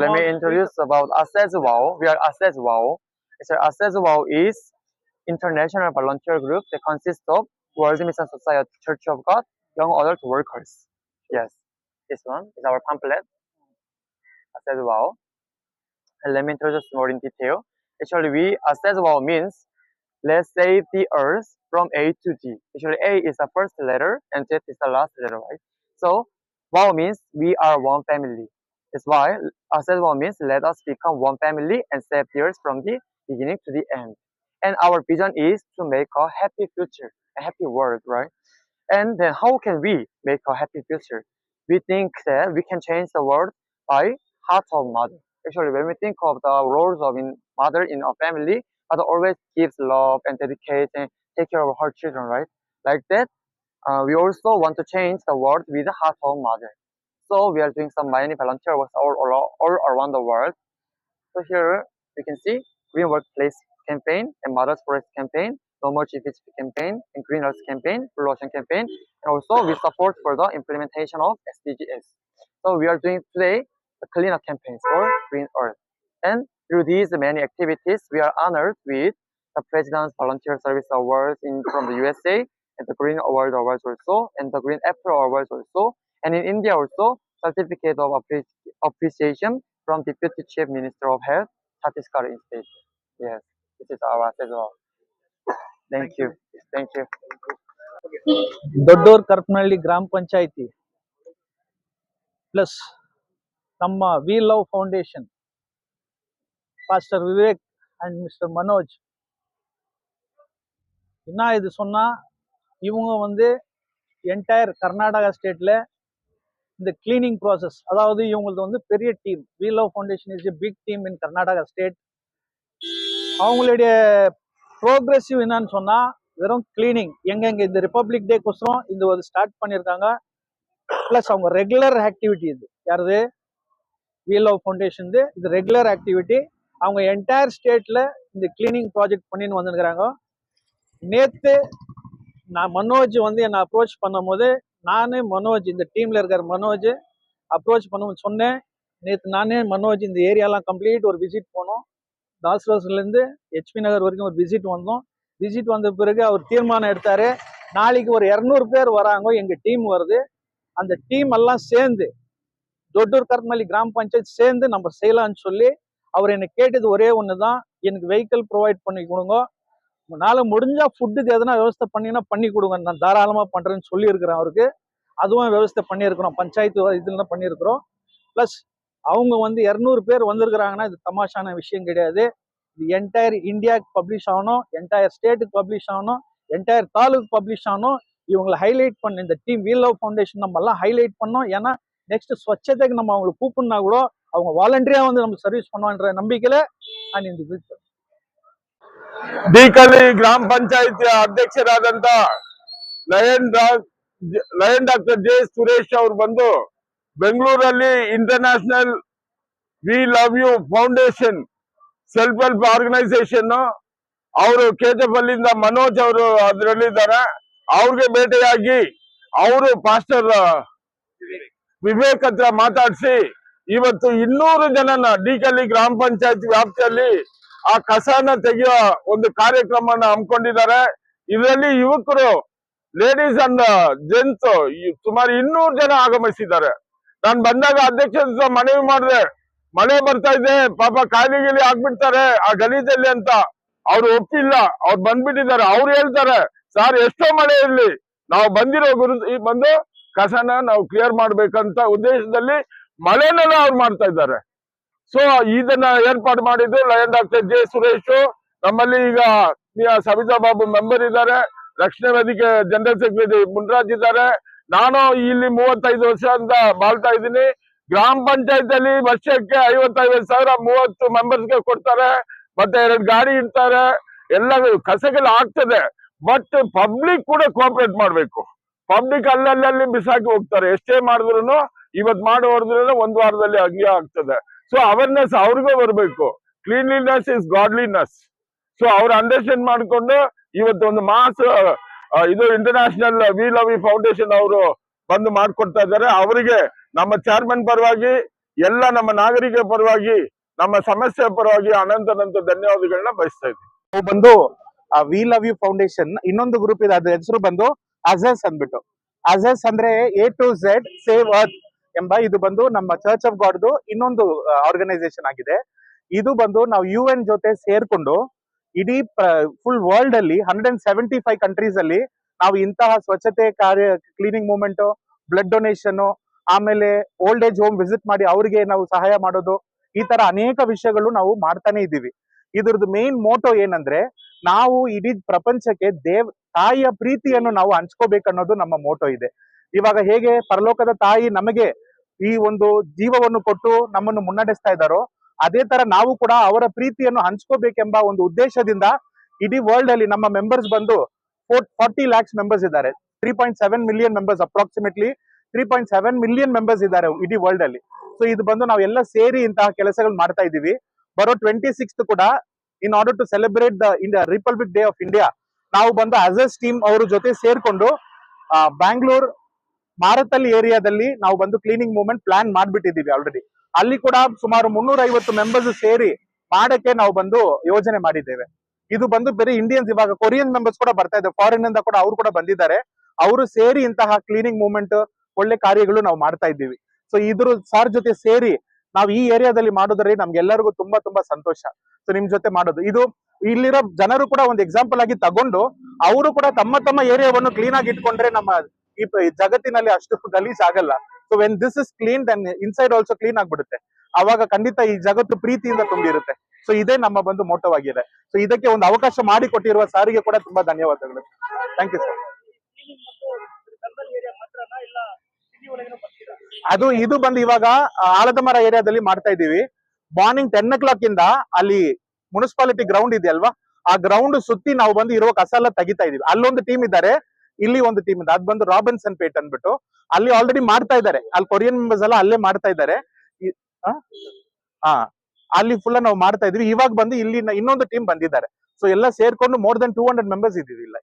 let me introduce about Access Wow. We are Access Wow. So Access Wow is international volunteer group that consists of World Mission Society, Church of God, young adult workers. Yes, this one is our pamphlet. Access Wow. And let me introduce more in detail. Actually, Access Wow means let's save the earth from A to Z. Actually, A is the first letter and Z is the last letter, right? So, Wow means we are one family. That's why Access Wow means let us become one family and save the earth from the beginning to the end. And our vision is to make a happy future, a happy world, right? And then how can we make a happy future? We think that we can change the world by heart of mother. Actually, when we think of the roles of mother in a family, mother always gives love and dedicates and take care of her children, right? Like that, we also want to change the world with the heart of mother. So we are doing some many volunteer works all around the world. So here we can see Green Workplace campaign and Mother's Forest campaign, No More GPHP campaign, and Green Earth campaign, Blue Ocean campaign, and also we support for the implementation of SDGs. So we are doing today the cleanup campaigns for Green Earth. And through these many activities, we are honored with the President's Volunteer Service Awards from the USA, and the Green Award Awards also, and the Green April Awards also, and in India also, Certificate of Appreciation from Deputy Chief Minister of Health, Chhattisgarh State. Yes, this is our as well. Thank you. Thank you. Doddur ಕರ್ಪನಹಳ್ಳಿ ಗ್ರಾಮ panchayat plus ನಮ್ಮ we love foundation pastor Vivek and mister Manoj என்ன இது சொன்னா இவங்க வந்து entire Karnataka ஸ்டேட்ல இந்த cleaning process, அதாவது இவங்களது வந்து பெரிய team. We love foundation is a big team in Karnataka state. அவங்களுடைய ப்ரோக்ரெசிவ் என்னன்னு சொன்னா வெறும் கிளீனிங் எங்கெங்க இந்த ரிப்பப்ளிக் டேக்கோசரம் இந்த ஒரு ஸ்டார்ட் பண்ணியிருக்காங்க. பிளஸ் அவங்க ரெகுலர் ஆக்டிவிட்டி இது யாருது வி லவ் ஃபவுண்டேஷன் இது ரெகுலர் ஆக்டிவிட்டி. அவங்க என்டையர் ஸ்டேட்ல இந்த கிளீனிங் ப்ராஜெக்ட் பண்ணின்னு வந்துருக்கிறாங்க. நேத்து நான் மனோஜ் வந்து என்னை அப்ரோச் பண்ணும் போது நானே மனோஜ் இந்த டீம்ல இருக்கிற மனோஜ் அப்ரோச் பண்ண சொன்னேன். நேற்று நானே மனோஜ் இந்த ஏரியாலாம் கம்ப்ளீட் ஒரு விசிட் போனோம். தாஸ்ரோஸ்லேருந்து ஹெச்பி நகர் வரைக்கும் ஒரு விசிட் வந்தோம். விசிட் வந்த பிறகு அவர் தீர்மானம் எடுத்தாரு, நாளைக்கு ஒரு 200 பேர் வராங்க, எங்க டீம் வருது, அந்த டீம் எல்லாம் சேர்ந்து தொட்டூர் கர்மலி கிராம பஞ்சாயத்து சேர்ந்து நம்ம செய்யலாம்னு சொல்லி அவர் என்னை கேட்டது ஒரே ஒன்று தான், எனக்கு வெஹிக்கிள் ப்ரொவைட் பண்ணி கொடுங்க, உங்களால முடிஞ்சா ஃபுட்டுக்கு எதனா விவசாய பண்ணீங்கன்னா பண்ணி கொடுங்க, நான் தாராளமாக பண்றேன்னு சொல்லியிருக்கிறேன் அவருக்கு. அதுவும் விவசாய பண்ணியிருக்கிறோம், பஞ்சாயத்து இதுல பண்ணியிருக்கிறோம். பிளஸ் அவங்க வந்து 200 பேர் வந்திருக்கிறாங்கன்னா இது தமாஷான விஷயம் கிடையாது. இது என்டையர் இந்தியாவுக்கு பப்ளிஷ் ஆகணும், என்டையர் ஸ்டேட்டுக்கு பப்ளிஷ் ஆகணும், என்டையர் தாலுக்கு பப்ளிஷ் ஆகணும். இவங்களை ஹைலைட் பண்ண இந்த டீம் வி லவ் ஃபவுண்டேஷன் நம்ம எல்லாம் ஹைலைட் பண்ணோம். ஏன்னா நெக்ஸ்ட் ஸ்வச்சதைக்கு நம்ம அவங்களை கூப்பிடுனா கூட அவங்க வாலண்டரியா வந்து நம்ம சர்வீஸ் பண்ணுவான்ற நம்பிக்கையில நான் இந்த ಡೀಕಳ್ಳಿ ಗ್ರಾಮ ಪಂಚಾಯಿತಿಯ ಅಧ್ಯಕ್ಷರಾದಂತ ಲಯನ್ ಡಾಕ್ಟರ್ ಜೆ ಸುರೇಶ್ ಅವರು ಬಂದು ಬೆಂಗಳೂರಲ್ಲಿ international we love you foundation self help organisation ಅವರು ಕೇತಪಲ್ಲಿಂದ ಮನೋಜ್ ಅವರು ಅದರಲ್ಲಿದ್ದಾರೆ. ಅವ್ರಿಗೆ ಭೇಟಿಯಾಗಿ ಅವರು ಪಾಸ್ಟರ್ ವಿವೇಕ್ ಹತ್ರ ಮಾತಾಡಿಸಿ ಇವತ್ತು 200 ಜನನ ಡೀಕಳ್ಳಿ ಗ್ರಾಮ ಪಂಚಾಯತ್ ವ್ಯಾಪ್ತಿಯಲ್ಲಿ ಆ ಕಸನ ತೆಗೆಯೋ ಒಂದು ಕಾರ್ಯಕ್ರಮನ ಹಮ್ಮಿಕೊಂಡಿದ್ದಾರೆ. ಇದರಲ್ಲಿ ಯುವಕರು, ಲೇಡೀಸ್ ಅಂಡ್ ಜೆಂಟ್ಸ್ ಸುಮಾರು 200 ಜನ ಆಗಮಿಸಿದ್ದಾರೆ. ನಾನು ಬಂದಾಗ ಅಧ್ಯಕ್ಷ ಮನವಿ ಮಾಡಿದೆ, ಮಳೆ ಬರ್ತಾ ಇದೆ, ಪಾಪ ಕಾಯಿಲೆ ಗಿಲಿ ಆಗ್ಬಿಡ್ತಾರೆ ಆ ಗಲೀಜಲ್ಲಿ ಅಂತ. ಅವ್ರು ಒಪ್ಪಿಲ್ಲ, ಅವ್ರು ಬಂದ್ಬಿಟ್ಟಿದ್ದಾರೆ. ಅವ್ರು ಹೇಳ್ತಾರೆ, ಸರ್ ಎಷ್ಟೋ ಮಳೆ ಇರ್ಲಿ, ನಾವು ಬಂದಿರೋ ಬಂದು ಕಸನ ನಾವು ಕ್ಲಿಯರ್ ಮಾಡ್ಬೇಕಂತ ಉದ್ದೇಶದಲ್ಲಿ ಮಳೆನೆಲ್ಲ ಅವ್ರು ಮಾಡ್ತಾ ಇದ್ದಾರೆ. ಸೊ ಇದನ್ನ ಏರ್ಪಾಡು ಮಾಡಿದ್ದು ಲಯನ್ ಡಾಕ್ಟರ್ ಜೆ ಸುರೇಶ್. ನಮ್ಮಲ್ಲಿ ಈಗ ಸವಿತಾ ಬಾಬು ಮೆಂಬರ್ ಇದ್ದಾರೆ, ರಕ್ಷಣಾ ವೇದಿಕೆ ಜನರಲ್ ಸೆಕ್ರೆಟರಿ ಮುನ್ರಾಜ್ ಇದ್ದಾರೆ. ನಾನು ಇಲ್ಲಿ 35 ವರ್ಷದಿಂದ ಬಾಳ್ತಾ ಇದ್ದೀನಿ. ಗ್ರಾಮ ಪಂಚಾಯತ್ ಅಲ್ಲಿ ವರ್ಷಕ್ಕೆ 55,000 30 ಮೆಂಬರ್ಸ್ಗೆ ಕೊಡ್ತಾರೆ, ಮತ್ತೆ 2 ಗಾಡಿ ಇಡ್ತಾರೆ, ಎಲ್ಲ ಕಸಗೆಲ್ಲ ಆಗ್ತದೆ. ಬಟ್ ಪಬ್ಲಿಕ್ ಕೂಡ ಕೋಆಪರೇಟ್ ಮಾಡ್ಬೇಕು. ಪಬ್ಲಿಕ್ ಅಲ್ಲಲ್ಲಿ ಬಿಸಾಕಿ ಹೋಗ್ತಾರೆ, ಎಷ್ಟೇ ಮಾಡಿದ್ರು ಇವತ್ತು ಮಾಡಿ ಹೊಡೆದ್ರೆ 1 ವಾರದಲ್ಲಿ ಹಂಗೆ ಆಗ್ತದೆ. ಸೊ ಅವೇರ್ನೆಸ್ ಅವ್ರಿಗೂ ಬರಬೇಕು. Cleanliness is godliness. ಸೊ ಅವ್ರು ಅಂಡರ್ಸ್ಟ್ಯಾಂಡ್ ಮಾಡ್ಕೊಂಡು ಇವತ್ತು ಒಂದು ಮಾಸ್ ಇದು international we love you foundation ಅವರು ಬಂದು ಮಾಡ್ಕೊಡ್ತಾ ಇದ್ದಾರೆ. ಅವರಿಗೆ ನಮ್ಮ ಚೇರ್ಮನ್ ಪರವಾಗಿ ಎಲ್ಲ ನಮ್ಮ ನಾಗರಿಕ ಪರವಾಗಿ ನಮ್ಮ ಸಮಸ್ಯೆ ಪರವಾಗಿ ಅನಂತ ಧನ್ಯವಾದಗಳನ್ನ ಬಯಸ್ತಾ ಇದ್ದೀನಿ. ನಾವು ಬಂದು ವಿ ಲವ್ ಯು ಫೌಂಡೇಶನ್ ಇನ್ನೊಂದು ಗ್ರೂಪ್ ಇದೆ, ಅದ್ರ ಹೆಸರು ಬಂದು ಅಜೆಸ್ ಅಂದ್ಬಿಟ್ಟು. ಅಜೆಸ್ ಅಂದ್ರೆ A to Z save earth ಎಂಬ ಇದು ಬಂದು ನಮ್ಮ ಚರ್ಚ್ ಆಫ್ ಗಾಡ್ದು ಇನ್ನೊಂದು ಆರ್ಗನೈಸೇಷನ್ ಆಗಿದೆ. ಇದು ಬಂದು ನಾವು UN ಜೊತೆ ಸೇರ್ಕೊಂಡು ಇಡೀ ಫುಲ್ ವರ್ಲ್ಡ್ ಅಲ್ಲಿ 175 ಕಂಟ್ರೀಸ್ ಅಲ್ಲಿ ನಾವು ಇಂತಹ ಸ್ವಚ್ಛತೆ ಕಾರ್ಯ, ಕ್ಲೀನಿಂಗ್ ಮೂವ್ಮೆಂಟ್, ಬ್ಲಡ್ ಡೊನೇಷನ್, ಆಮೇಲೆ ಓಲ್ಡ್ ಏಜ್ ಹೋಮ್ ವಿಸಿಟ್ ಮಾಡಿ ಅವ್ರಿಗೆ ನಾವು ಸಹಾಯ ಮಾಡೋದು, ಈ ತರ ಅನೇಕ ವಿಷಯಗಳು ನಾವು ಮಾಡ್ತಾನೆ ಇದ್ದೀವಿ. ಇದ್ರದ್ದು ಮೇನ್ ಮೋಟೋ ಏನಂದ್ರೆ ನಾವು ಇಡೀ ಪ್ರಪಂಚಕ್ಕೆ ತಾಯಿಯ ಪ್ರೀತಿಯನ್ನು ನಾವು ಹಂಚ್ಕೋಬೇಕನ್ನೋದು ನಮ್ಮ ಮೋಟೋ ಇದೆ. ಇವಾಗ ಹೇಗೆ ಪರಲೋಕದ ತಾಯಿ ನಮಗೆ ಈ ಒಂದು ಜೀವವನ್ನು ಕೊಟ್ಟು ನಮ್ಮನ್ನು ಮುನ್ನಡೆಸ್ತಾ ಇದ್ದಾರೋ, ಅದೇ ತರ ನಾವು ಕೂಡ ಅವರ ಪ್ರೀತಿಯನ್ನು ಹಂಚ್ಕೋಬೇಕೆಂಬ ಒಂದು ಉದ್ದೇಶದಿಂದ ಇಡೀ ವರ್ಲ್ಡ್ ಅಲ್ಲಿ ನಮ್ಮ ಮೆಂಬರ್ಸ್ ಬಂದು 40 lakhs ಮೆಂಬರ್ಸ್ ಇದ್ದಾರೆ. 3.7 million members, approximately 3.7 million members ಇದ್ದಾರೆ ಇಡೀ ವರ್ಲ್ಡ್ ಅಲ್ಲಿ. ಸೊ ಇದು ಬಂದು ನಾವೆಲ್ಲ ಸೇರಿ ಇಂತಹ ಕೆಲಸಗಳು ಮಾಡ್ತಾ ಇದ್ದೀವಿ. ಬರೋ 26th ಕೂಡ in order to celebrate the republic day of India ನಾವು ಬಂದು ಅಜೆಸ್ ಟೀಮ್ ಅವ್ರ ಜೊತೆ ಸೇರ್ಕೊಂಡು ಬ್ಯಾಂಗ್ಳೂರ್ ಮಾರತಳ್ಳಿ ಏರಿಯಾದಲ್ಲಿ ನಾವು ಬಂದು ಕ್ಲೀನಿಂಗ್ ಮೂವ್ಮೆಂಟ್ ಪ್ಲಾನ್ ಮಾಡ್ಬಿಟ್ಟಿದೀವಿ ಆಲ್ರೆಡಿ. ಅಲ್ಲಿ ಕೂಡ ಸುಮಾರು 350 ಮೆಂಬರ್ಸ್ ಸೇರಿ ಮಾಡಕ್ಕೆ ನಾವು ಬಂದು ಯೋಜನೆ ಮಾಡಿದ್ದೇವೆ. ಇದು ಬಂದು ಬರೀ ಇಂಡಿಯನ್ಸ್, ಇವಾಗ ಕೊರಿಯನ್ ಮೆಂಬರ್ಸ್ ಕೂಡ ಬರ್ತಾ ಇದ್ದಾರೆ, ಫಾರಿನ್ ಇಂದ ಕೂಡ ಅವ್ರು ಕೂಡ ಬಂದಿದ್ದಾರೆ. ಅವರು ಸೇರಿ ಇಂತಹ ಕ್ಲೀನಿಂಗ್ ಮೂವ್ಮೆಂಟ್ ಒಳ್ಳೆ ಕಾರ್ಯಗಳು ನಾವು ಮಾಡ್ತಾ ಇದ್ದೀವಿ. ಸೊ ಇದ್ರ ಸಾರ್ ಜೊತೆ ಸೇರಿ ನಾವು ಈ ಏರಿಯಾದಲ್ಲಿ ಮಾಡೋದ್ರಲ್ಲಿ ನಮ್ಗೆಲ್ಲರಿಗೂ ತುಂಬಾ ಸಂತೋಷ. ಸೊ ನಿಮ್ ಜೊತೆ ಮಾಡೋದು ಇದು ಇಲ್ಲಿರೋ ಜನರು ಕೂಡ ಒಂದು ಎಕ್ಸಾಂಪಲ್ ಆಗಿ ತಗೊಂಡು ಅವರು ಕೂಡ ತಮ್ಮ ಏರಿಯಾವನ್ನು ಕ್ಲೀನ್ ಆಗಿ ಇಟ್ಕೊಂಡ್ರೆ ನಮ್ಮ ಈ ಜಗತ್ತಿನಲ್ಲಿ ಅಷ್ಟು ಗಲೀಜ್ ಆಗಲ್ಲ. So when this is clean then inside also clean ಆಗ್ಬಿಡುತ್ತೆ. ಅವಾಗ ಖಂಡಿತ ಈ ಜಗತ್ತು ಪ್ರೀತಿಯಿಂದ ತುಂಬಿರುತ್ತೆ. ಸೊ ಇದೇ ನಮ್ಮ ಬಂದು ಮೋಟೋ ಆಗಿದೆ. ಸೊ ಇದಕ್ಕೆ ಒಂದು ಅವಕಾಶ ಮಾಡಿಕೊಟ್ಟಿರುವ ಸಾರಿಗೆ ಕೂಡ ತುಂಬಾ ಧನ್ಯವಾದಗಳು. Thank you sir. ಇದು ಬಂದು ಇವಾಗ ಆಲದ ಮರ ಏರಿಯಾದಲ್ಲಿ ಮಾಡ್ತಾ ಇದೀವಿ. ಮಾರ್ನಿಂಗ್ 10 o'clock ಇಂದ ಅಲ್ಲಿ ಮುನ್ಸಿಪಾಲಿಟಿ ಗ್ರೌಂಡ್ ಇದೆಯಲ್ವಾ, ಆ ಗ್ರೌಂಡ್ ಸುತ್ತಿ ನಾವು ಬಂದು ಇರುವ ಕಸ ಎಲ್ಲ ತೆಗಿತಾ ಇದೀವಿ. ಅಲ್ಲೊಂದು ಟೀಮ್ ಇದ್ದಾರೆ, ಇಲ್ಲಿ ಒಂದು ಟೀಮ್ ಇದೆ, ಅದ್ ಬಂದು ರಾಬಿನ್ಸನ್ ಪೇಟ್ ಅನ್ಬಿಟ್ಟು ಅಲ್ಲಿ ಆಲ್ರೆಡಿ ಮಾಡ್ತಾ ಇದ್ದಾರೆ. ಅಲ್ಲಿ ಕೊರಿಯನ್ ಮೆಂಬರ್ಸ್ ಎಲ್ಲ ಅಲ್ಲೇ ಮಾಡ್ತಾ ಇದ್ದಾರೆ. ಅಲ್ಲಿ ಫುಲ್ ನಾವು ಮಾಡ್ತಾ ಇದೀವಿ. ಇವಾಗ ಬಂದು ಇಲ್ಲಿ ಇನ್ನೊಂದು ಟೀಮ್ ಬಂದಿದ್ದಾರೆ. ಸೊ ಎಲ್ಲ ಸೇರ್ಕೊಂಡು more than 200 ಮೆಂಬರ್ಸ್ ಇದೀವಿ ಇಲ್ಲ.